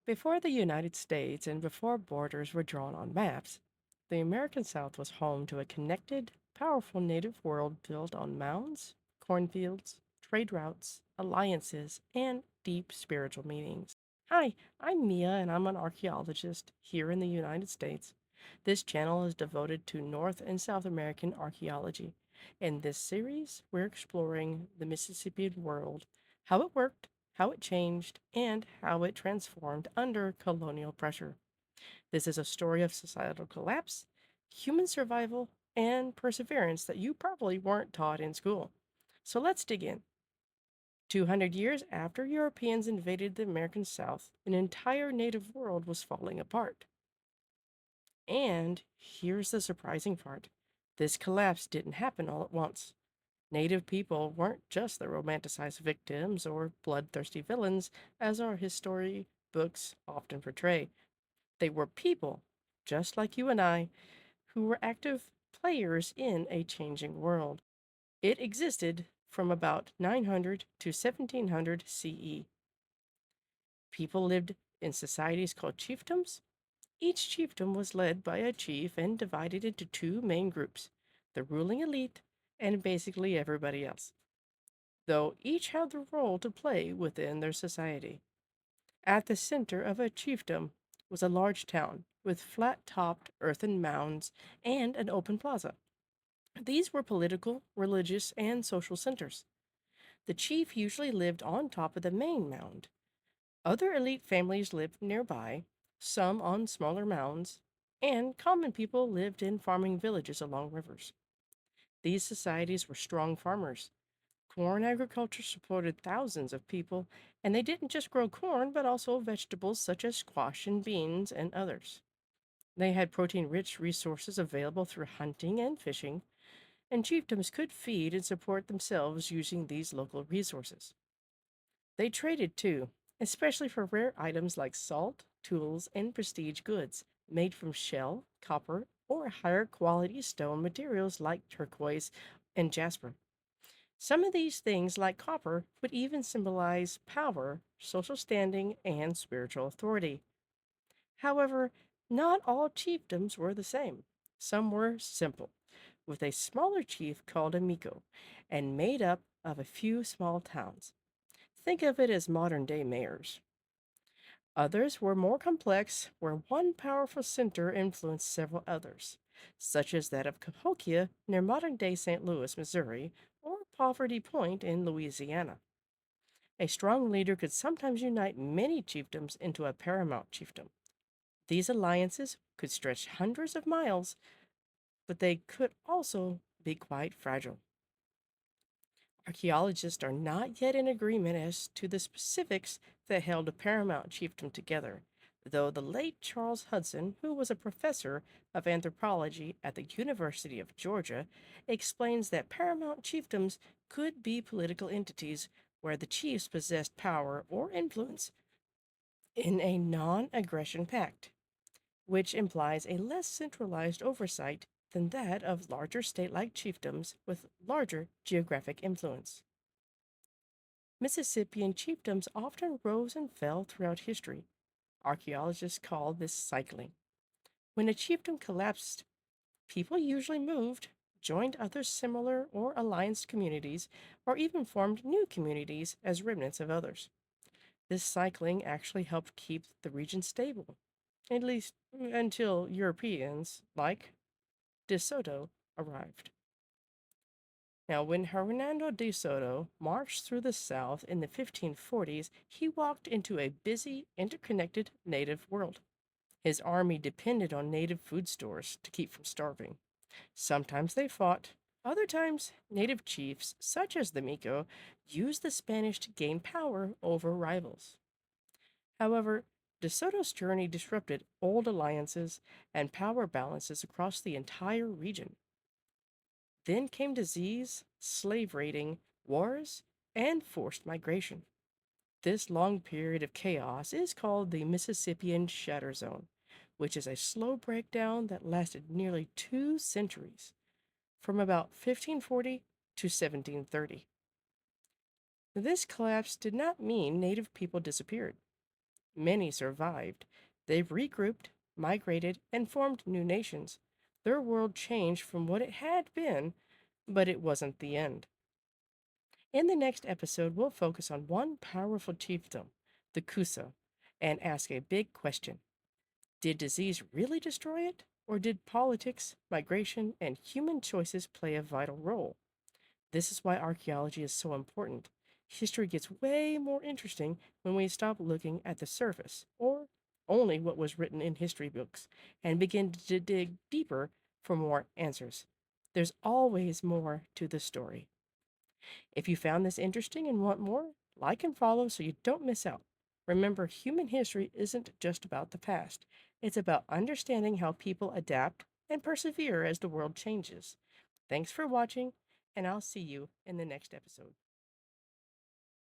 Before the United States and before borders were drawn on maps, the American South was home to a connected, powerful native world built on mounds, cornfields, trade routes, alliances, and deep spiritual meanings. Hi, I'm Mia, and I'm an archaeologist here in the United States. This channel is devoted to North and South American archaeology. In this series, we're exploring the Mississippian world, how it worked, how it changed, and how it transformed under colonial pressure. This is a story of societal collapse, human survival, and perseverance that you probably weren't taught in school. So let's dig in. 200 years after Europeans invaded the American South, an entire native world was falling apart. And here's the surprising part, this collapse didn't happen all at once. Native people weren't just the romanticized victims or bloodthirsty villains, as our history books often portray. They were people, just like you and I, who were active players in a changing world. It existed from about 900 to 1700 CE. People lived in societies called chiefdoms. Each chiefdom was led by a chief and divided into two main groups, the ruling elite and basically everybody else, though each had the role to play within their society. At the center of a chiefdom was a large town with flat topped earthen mounds and an open plaza. These were political, religious, and social centers. The chief usually lived on top of the main mound. Other elite families lived nearby, some on smaller mounds, and common people lived in farming villages along rivers. These societies were strong farmers. Corn agriculture supported thousands of people, and they didn't just grow corn, but also vegetables such as squash and beans and others. They had protein rich resources available through hunting and fishing, and chiefdoms could feed and support themselves using these local resources. They traded too, especially for rare items like salt, tools, and prestige goods made from shell, copper, or higher quality stone materials like turquoise and jasper. Some of these things, like copper, would even symbolize power, social standing, and spiritual authority. However, not all chiefdoms were the same. Some were simple, with a smaller chief called a Miko, and made up of a few small towns. Think of it as modern day mayors. Others were more complex, where one powerful center influenced several others, such as that of Cahokia near modern day St. Louis, Missouri, or Poverty Point in Louisiana. A strong leader could sometimes unite many chiefdoms into a paramount chiefdom. These alliances could stretch hundreds of miles, but they could also be quite fragile. Archaeologists are not yet in agreement as to the specifics that held a paramount chiefdom together, though the late Charles Hudson, who was a professor of anthropology at the University of Georgia, explains that paramount chiefdoms could be political entities where the chiefs possessed power or influence in a non aggression pact, which implies a less centralized oversight than that of larger state like chiefdoms with larger geographic influence. Mississippian chiefdoms often rose and fell throughout history. Archaeologists call this cycling. When a chiefdom collapsed, people usually moved, joined other similar or alliance communities, or even formed new communities as remnants of others. This cycling actually helped keep the region stable, at least until Europeans, like De Soto, arrived. Now, when Hernando de Soto marched through the South in the 1540s, he walked into a busy, interconnected native world. His army depended on native food stores to keep from starving. Sometimes they fought, other times, native chiefs, such as the Miko, used the Spanish to gain power over rivals. However, De Soto's journey disrupted old alliances and power balances across the entire region. Then came disease, slave raiding, wars, and forced migration. This long period of chaos is called the Mississippian Shatter Zone, which is a slow breakdown that lasted nearly 2 centuries, from about 1540 to 1730. This collapse did not mean native people disappeared. Many survived. They regrouped, migrated, and formed new nations. Their world changed from what it had been, but it wasn't the end. In the next episode, we'll focus on one powerful chiefdom, the Kusa, and ask a big question. Did disease really destroy it? Or did politics, migration, and human choices play a vital role? This is why archaeology is so important. History gets way more interesting when we stop looking at the surface, or only what was written in history books, and begin to dig deeper for more answers. There's always more to the story. If you found this interesting and want more, like and follow so you don't miss out. Remember, human history isn't just about the past, it's about understanding how people adapt and persevere as the world changes. Thanks for watching, and I'll see you in the next episode.